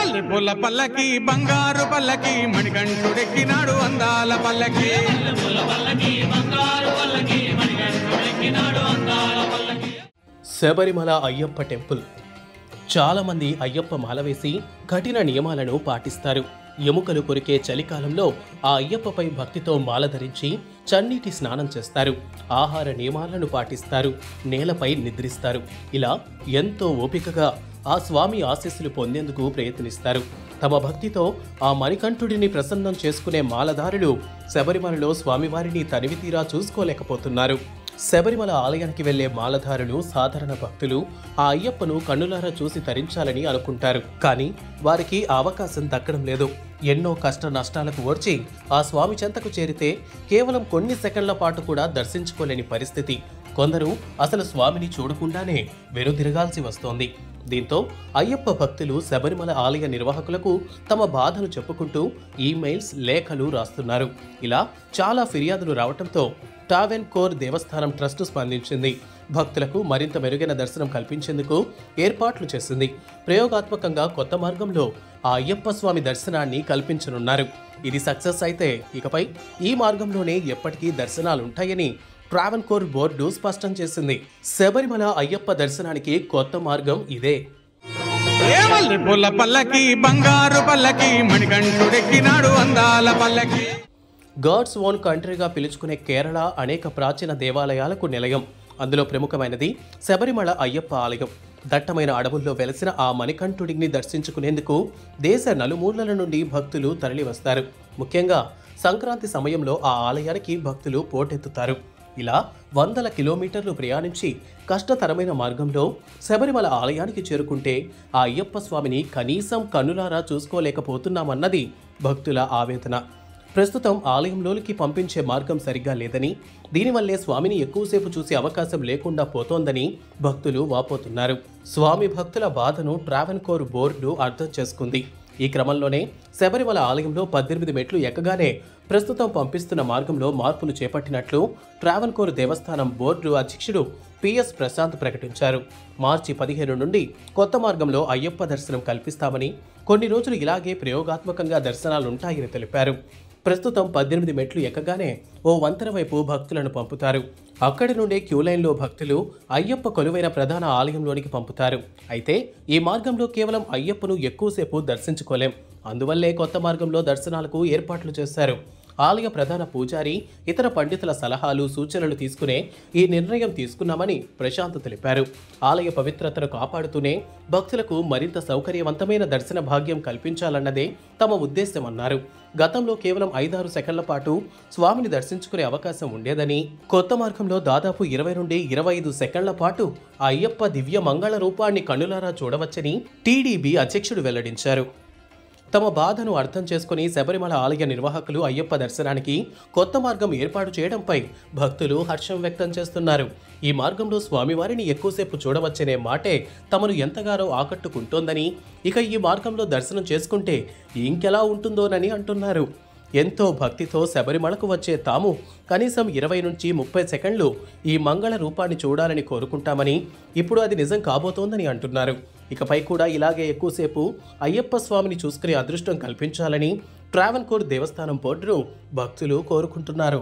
మల్లె పూల పల్లకి బంగారు పల్లకి మణికంఠుడెక్కినాడు అందాల పల్లకి శబరిమల అయ్యప్ప టెంపుల్. చాలామంది అయ్యప్ప మాల వేసి కఠిన నియమాలను పాటిస్తారు. ఎముకలు కొరికే చలికాలంలో ఆ అయ్యప్పపై భక్తితో మాల ధరించి చన్నీటి స్నానం చేస్తారు. ఆహార నియమాలను పాటిస్తారు. నేలపై నిద్రిస్తారు. ఇలా ఎంతో ఓపికగా ఆ స్వామి ఆశీస్సులు పొందేందుకు ప్రయత్నిస్తారు. తమ భక్తితో ఆ మణికంఠుడిని ప్రసన్నం చేసుకునే మాలధారులు శబరిమలలో స్వామివారిని తనివితీరా చూసుకోలేకపోతున్నారు. శబరిమల ఆలయానికి వెళ్లే మాలధారులు సాధారణ భక్తులు ఆ అయ్యప్పను కన్నులారా చూసి తరించాలని అనుకుంటారు. కానీ వారికి ఆ అవకాశం దక్కడం లేదు. ఎన్నో కష్ట నష్టాలకు ఓర్చి ఆ స్వామి చెంతకు చేరితే కేవలం కొన్ని సెకండ్ల పాటు కూడా దర్శించుకోలేని పరిస్థితి. కొందరు అసలు స్వామిని చూడకుండానే వెనుదిరగాల్సి వస్తోంది. దీంతో అయ్యప్ప భక్తులు శబరిమల ఆలయ నిర్వాహకులకు తమ బాధను చెప్పుకుంటూ ఈమెయిల్స్, లేఖలు రాస్తున్నారు. ఇలా చాలా ఫిర్యాదులు రావడంతో ట్రావెన్కోర్ దేవస్థానం ట్రస్టు స్పందించింది. భక్తులకు మరింత మెరుగైన దర్శనం కల్పించేందుకు ఏర్పాట్లు చేసింది. ప్రయోగాత్మకంగా కొత్త మార్గంలో ఆ అయ్యప్ప స్వామి దర్శనాన్ని కల్పించనున్నారు. ఇది సక్సెస్ అయితే ఇకపై ఈ మార్గంలోనే ఎప్పటికీ దర్శనాలుంటాయని ట్రావెన్కోర్ బోర్డు స్పష్టం చేసింది. శబరిమల అయ్యప్ప దర్శనానికి కొత్త మార్గం ఇదే. మల్లె పూల పల్లకి బంగారు పల్లకి మణికంఠుడెక్కినాడు అందాల పల్లకి. గాడ్స్ ఓన్ కంట్రీగా పిలుచుకునే కేరళ అనేక ప్రాచీన దేవాలయాలకు నిలయం. అందులో ప్రముఖమైనది శబరిమల అయ్యప్ప ఆలయం. దట్టమైన అడవుల్లో వెలసిన ఆ మణికంఠుడిని దర్శించుకునేందుకు దేశ నలుమూలల నుండి భక్తులు తరలివస్తారు. ముఖ్యంగా సంక్రాంతి సమయంలో ఆ ఆలయానికి భక్తులు పోటెత్తుతారు. ఇలా వందల కిలోమీటర్లు ప్రయాణించి కష్టతరమైన మార్గంలో శబరిమల ఆలయానికి చేరుకుంటే ఆ అయ్యప్ప స్వామిని కనీసం కన్నులారా చూసుకోలేకపోతున్నామన్నది భక్తుల ఆవేదన. ప్రస్తుతం ఆలయంలోనికి పంపించే మార్గం సరిగ్గా లేదని, దీనివల్లే స్వామిని ఎక్కువసేపు చూసే అవకాశం లేకుండా పోతోందని భక్తులు వాపోతున్నారు. స్వామి భక్తుల బాధను ట్రావెన్కోర్ బోర్డు అర్థం చేసుకుంది. ఈ క్రమంలోనే శబరిమల ఆలయంలో 18 మెట్లు ఎక్కగానే ప్రస్తుతం పంపిస్తున్న మార్గంలో మార్పులు చేపట్టినట్లు ట్రావెన్కోర్ దేవస్థానం బోర్డు అధ్యక్షుడు పిఎస్ ప్రశాంత్ ప్రకటించారు. మార్చి 15 నుండి కొత్త మార్గంలో అయ్యప్ప దర్శనం కల్పిస్తామని, కొన్ని రోజులు ఇలాగే ప్రయోగాత్మకంగా దర్శనాలుంటాయని తెలిపారు. ప్రస్తుతం 18 మెట్లు ఎక్కగానే ఓ వంతెన వైపు భక్తులను పంపుతారు. అక్కడి నుండే క్యూలైన్లో భక్తులు అయ్యప్ప కొలువైన ప్రధాన ఆలయంలోనికి పంపుతారు. అయితే ఈ మార్గంలో కేవలం అయ్యప్పను ఎక్కువసేపు దర్శించుకోలేం. అందువల్లే కొత్త మార్గంలో దర్శనాలకు ఏర్పాట్లు చేశారు. ఆలయ ప్రధాన పూజారి, ఇతర పండితుల సలహాలు, సూచనలు తీసుకునే ఈ నిర్ణయం తీసుకున్నామని ప్రశాంత్ తెలిపారు. ఆలయ పవిత్రతను కాపాడుతూనే భక్తులకు మరింత సౌకర్యవంతమైన దర్శన భాగ్యం కల్పించాలన్నదే తమ ఉద్దేశమన్నారు. గతంలో కేవలం 5-6 సెకండ్ల పాటు స్వామిని దర్శించుకునే అవకాశం ఉండేదని, కొత్త మార్గంలో దాదాపు 20 నుండి 25 సెకండ్ల పాటు ఆ అయ్యప్ప దివ్య మంగళ రూపాన్ని కన్నులారా చూడవచ్చని టీడీబీ అధ్యక్షుడు వెల్లడించారు. తమ బాధను అర్థం చేసుకుని శబరిమల ఆలయ నిర్వాహకులు అయ్యప్ప దర్శనానికి కొత్త మార్గం ఏర్పాటు చేయడంపై భక్తులు హర్షం వ్యక్తం చేస్తున్నారు. ఈ మార్గంలో స్వామివారిని ఎక్కువసేపు చూడవచ్చనే మాటే తమను ఎంతగానో ఆకట్టుకుంటోందని, ఇక ఈ మార్గంలో దర్శనం చేసుకుంటే ఇంకెలా ఉంటుందోనని అంటున్నారు. ఎంతో భక్తితో శబరిమలకు వచ్చే తాము కనీసం 20 నుంచి 30 సెకండ్లు ఈ మంగళ రూపాన్ని చూడాలని కోరుకుంటామని, ఇప్పుడు అది నిజం కాబోతోందని అంటున్నారు. ఇకపై కూడా ఇలాగే ఎక్కువసేపు అయ్యప్ప స్వామిని చూసుకునే అదృష్టం కల్పించాలని ట్రావెన్కోర్ దేవస్థానం బోర్డును భక్తులు కోరుకుంటున్నారు.